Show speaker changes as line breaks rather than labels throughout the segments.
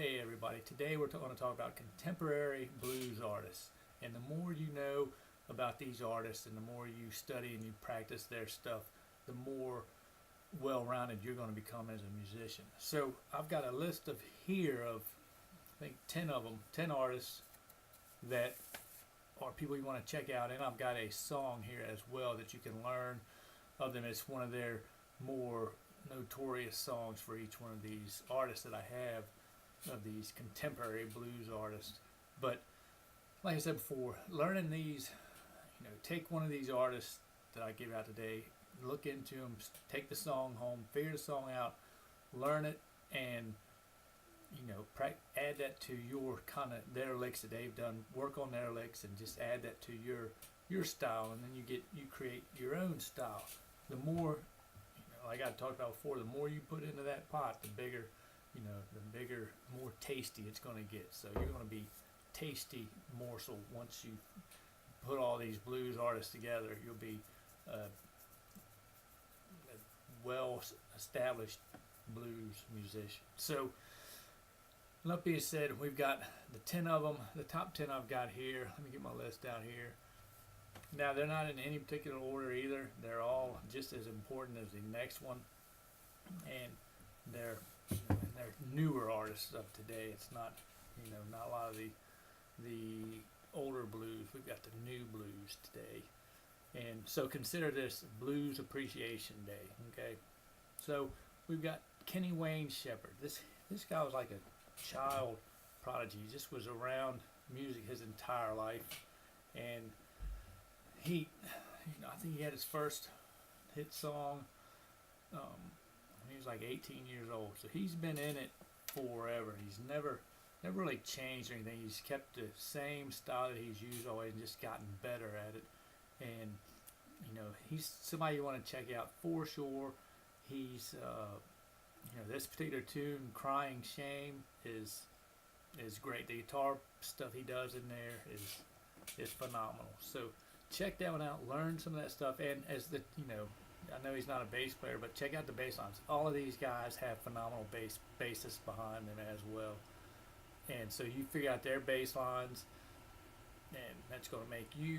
Hey everybody, today we're going to talk about contemporary blues artists. And the more you know about these artists and the more you study and you practice their stuff, the more well-rounded you're going to become as a musician. So I've got a list of here of, I think 10 of them, 10 artists that are people you want to check out. And I've got a song here as well that you can learn of them. It's one of their more notorious songs for each one of these artists that I have, of these contemporary blues artists. But like I said before, learning these, take one of these artists that I give out today, look into them, take the song home, figure the song out, learn it, and add that to your kind of their licks that they've done. Work on their licks and just add that to your style, and then you create your own style. The more, like I talked about before, the more you put into that pot, the bigger, more tasty it's going to get. So you're going to be tasty morsel once you put all these blues artists together. You'll be a well-established blues musician. So, that being said, we've got the 10 of them. The top 10 I've got here. Let me get my list out here. Now, they're not in any particular order either. They're all just as important as the next one, and they're newer artists of today. It's not, not a lot of the older blues. We've got the new blues today. And so consider this Blues Appreciation Day, okay? So we've got Kenny Wayne Shepherd. This guy was like a child prodigy. He just was around music his entire life. And I think he had his first hit song when he was like 18 years old. So he's been in it forever. He's never really changed or anything. He's kept the same style that he's used always and just gotten better at it. And he's somebody you want to check out for sure. He's this particular tune, Crying Shame, is great. The guitar stuff he does in there is phenomenal. So check that one out, learn some of that stuff, and I know he's not a bass player, but check out the bass lines. All of these guys have phenomenal bassists behind them as well. And so you figure out their bass lines, and that's going to make you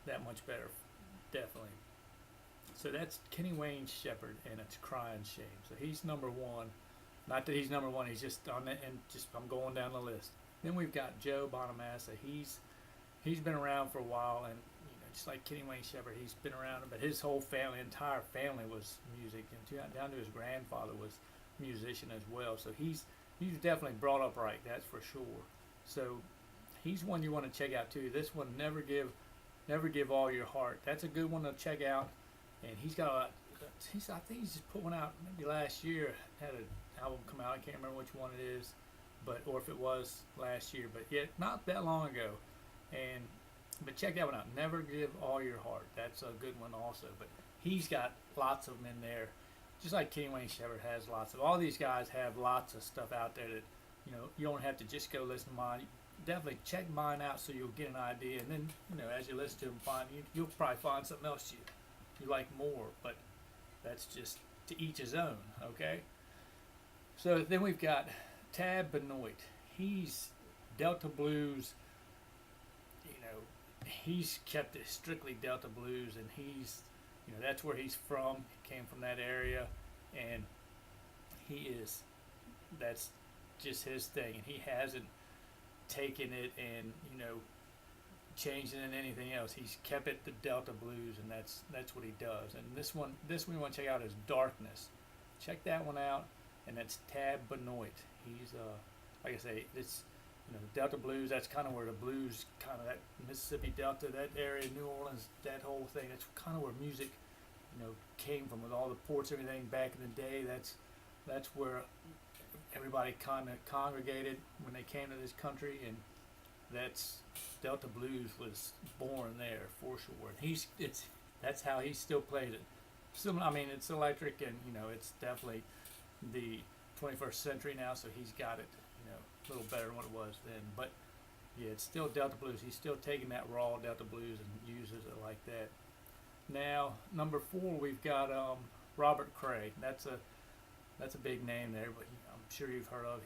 that much better, definitely. So that's Kenny Wayne Shepherd, and it's Crying Shame. So he's number one. Not that he's number one, he's just on that, and I'm going down the list. Then we've got Joe Bonamassa. He's been around for a while, and just like Kenny Wayne Shepherd, he's been around, but his whole family, entire family was music, and down to his grandfather was a musician as well. So he's definitely brought up right, that's for sure. So he's one you want to check out too. This one, Never Give All Your Heart. That's a good one to check out. And he's got I think he's just put one out maybe last year. Had an album come out. I can't remember which one it is, or if it was last year. But yet not that long ago. But check that one out. Never Give All Your Heart. That's a good one also. But he's got lots of them in there, just like Kenny Wayne Shepherd has lots of. All these guys have lots of stuff out there that you don't have to just go listen to mine. Definitely check mine out so you'll get an idea, and then as you listen to them, you'll probably find something else you like more. But that's just to each his own. Okay. So then we've got Tab Benoit. He's Delta blues. He's kept it strictly Delta blues, and he's that's where he's from. He came from that area, and that's just his thing, and he hasn't taken it and changed it into anything else. He's kept it the Delta blues, and that's what he does. And this one you want to check out is Darkness. Check that one out, and that's Tab Benoit. He's like I say, it's Delta blues. That's kind of where the blues, kind of that Mississippi Delta, that area, New Orleans, that whole thing. That's kind of where music came from, with all the ports, everything back in the day. That's where everybody kind of congregated when they came to this country, and that's Delta blues was born there for sure. And that's how he still plays it. So I mean, it's electric, and it's definitely the 21st century now, so he's got it a little better than what it was then. But yeah, it's still Delta blues. He's still taking that raw Delta blues and uses it like that. Now, number 4, we've got Robert Cray. That's a big name there, but I'm sure you've heard of.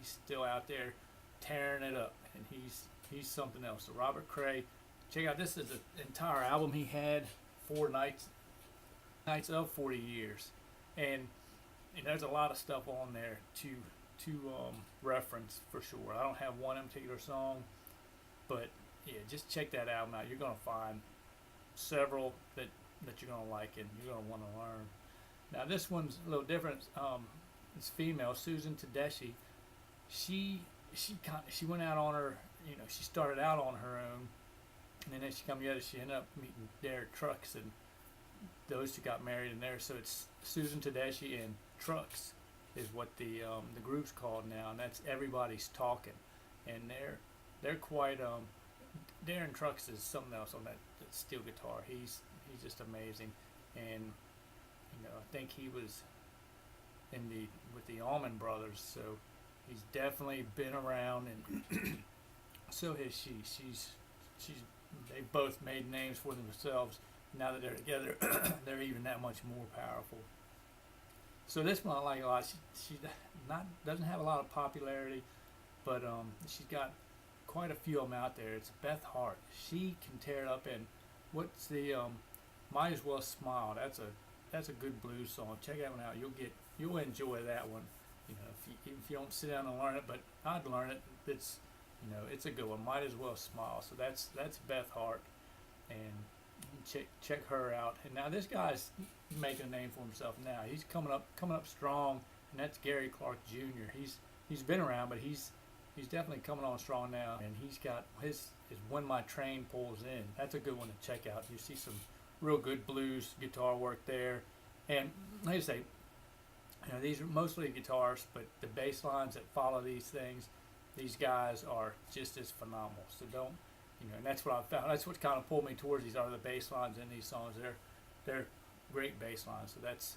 he's still out there tearing it up, and he's something else. So Robert Cray, check out, this is the entire album he had, 4 nights of 40 years, and there's a lot of stuff on there to reference for sure. I don't have one particular song, but yeah, just check that album out. You're gonna find several that you're gonna like and you're gonna want to learn. Now this one's a little different. It's female, Susan Tedeschi. She went out on her. She started out on her own, and then she come together. She ended up meeting Derek Trucks, and those two got married in there. So it's Susan Tedeschi and Trucks is what the group's called now, and that's Everybody's Talking, and they're quite Darren Trucks is something else on that steel guitar. He's just amazing, and I think he was with the Allman Brothers, so he's definitely been around, and so has she. They both made names for themselves. Now that they're together, they're even that much more powerful. So this one I like a lot. She doesn't have a lot of popularity, but she's got quite a few of them out there. It's Beth Hart. She can tear it up. And what's the Might As Well Smile? That's a good blues song. Check that one out. You'll enjoy that one. If you don't sit down and learn it, but I'd learn it. It's a good one. Might As Well Smile. So that's Beth Hart, and check her out. And now this guy's making a name for himself now. He's coming up strong, and that's Gary Clark Jr. He's been around, but he's definitely coming on strong now, and he's got his When My Train Pulls In. That's a good one to check out. You see some real good blues guitar work there, and like I say, these are mostly guitars, but the bass lines that follow these things, these guys are just as phenomenal. So don't, and that's what I found. That's what kind of pulled me towards these are the bass lines in these songs. They're great bass lines. So that's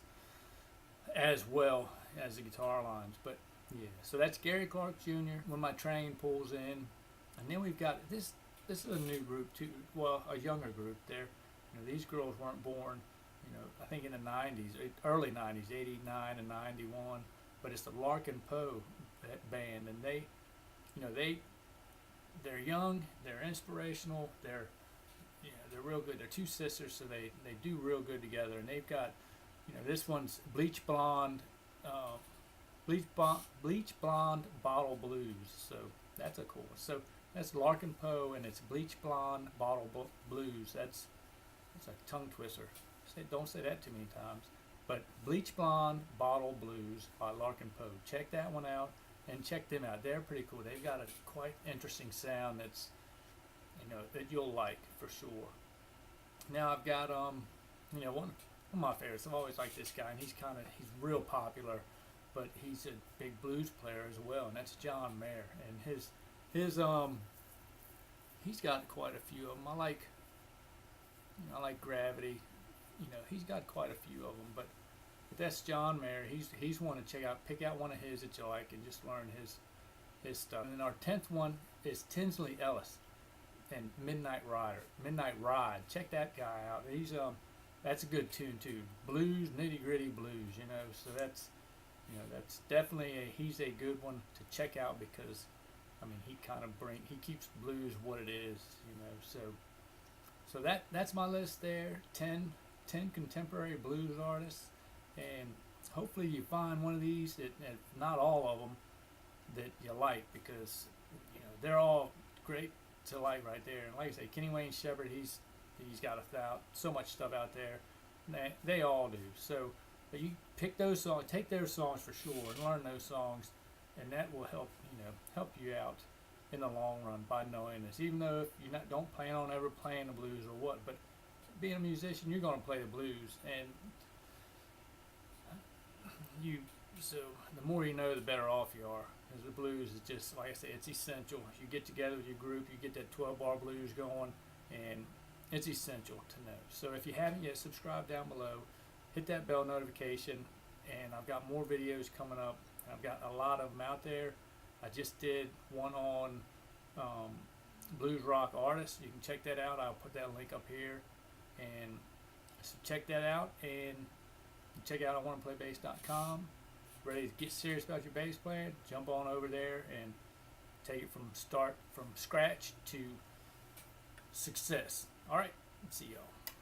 as well as the guitar lines. But yeah, so that's Gary Clark Jr. When My Train Pulls In, and then we've got this. This is a new group too. Well, a younger group there. These girls weren't born, I think in the 90s, early 90s, 89 and 91. But it's the Larkin Poe band, and they're young, they're inspirational, they're real good. They're two sisters, so they do real good together. And they've got, this one's bleach blonde bottle blues. So that's a cool one. So that's Larkin Poe, and it's bleach blonde bottle blues. That's a tongue twister. Don't say that too many times. But bleach blonde bottle blues by Larkin Poe. Check that one out. And check them out. They're pretty cool. They've got a quite interesting sound that's, that you'll like for sure. Now I've got one of my favorites. I've always liked this guy, and he's real popular, but he's a big blues player as well, and that's John Mayer. And he's got quite a few of them. I like Gravity. He's got quite a few of them, but that's John Mayer. He's one to check out. Pick out one of his that you like and just learn his stuff. And then our 10th one is Tinsley Ellis and Midnight Ride. Check that guy out. That's a good tune too. Blues, nitty gritty blues. So that's definitely he's a good one to check out, because he keeps blues what it is. So that's my list there. 10 contemporary blues artists. And hopefully you find one of these, if not all of them, that you like, because they're all great to like right there. And like I say, Kenny Wayne Shepherd, he's got so much stuff out there. They all do. So, but you pick those songs, take their songs for sure, and learn those songs, and that will help you out in the long run by knowing this. Even though if you don't plan on ever playing the blues or what, but being a musician, you're going to play the blues, and so the more you know, the better off you are. Because the blues is just, like I say, it's essential. You get together with your group, you get that 12-bar blues going, and it's essential to know. So if you haven't yet, subscribe down below, hit that bell notification, and I've got more videos coming up. I've got a lot of them out there. I just did one on blues rock artists. You can check that out. I'll put that link up here, and so check that out, and check out iwannaplaybase.com, ready to get serious about your bass playing, jump on over there and take it from scratch to success. All right, see y'all.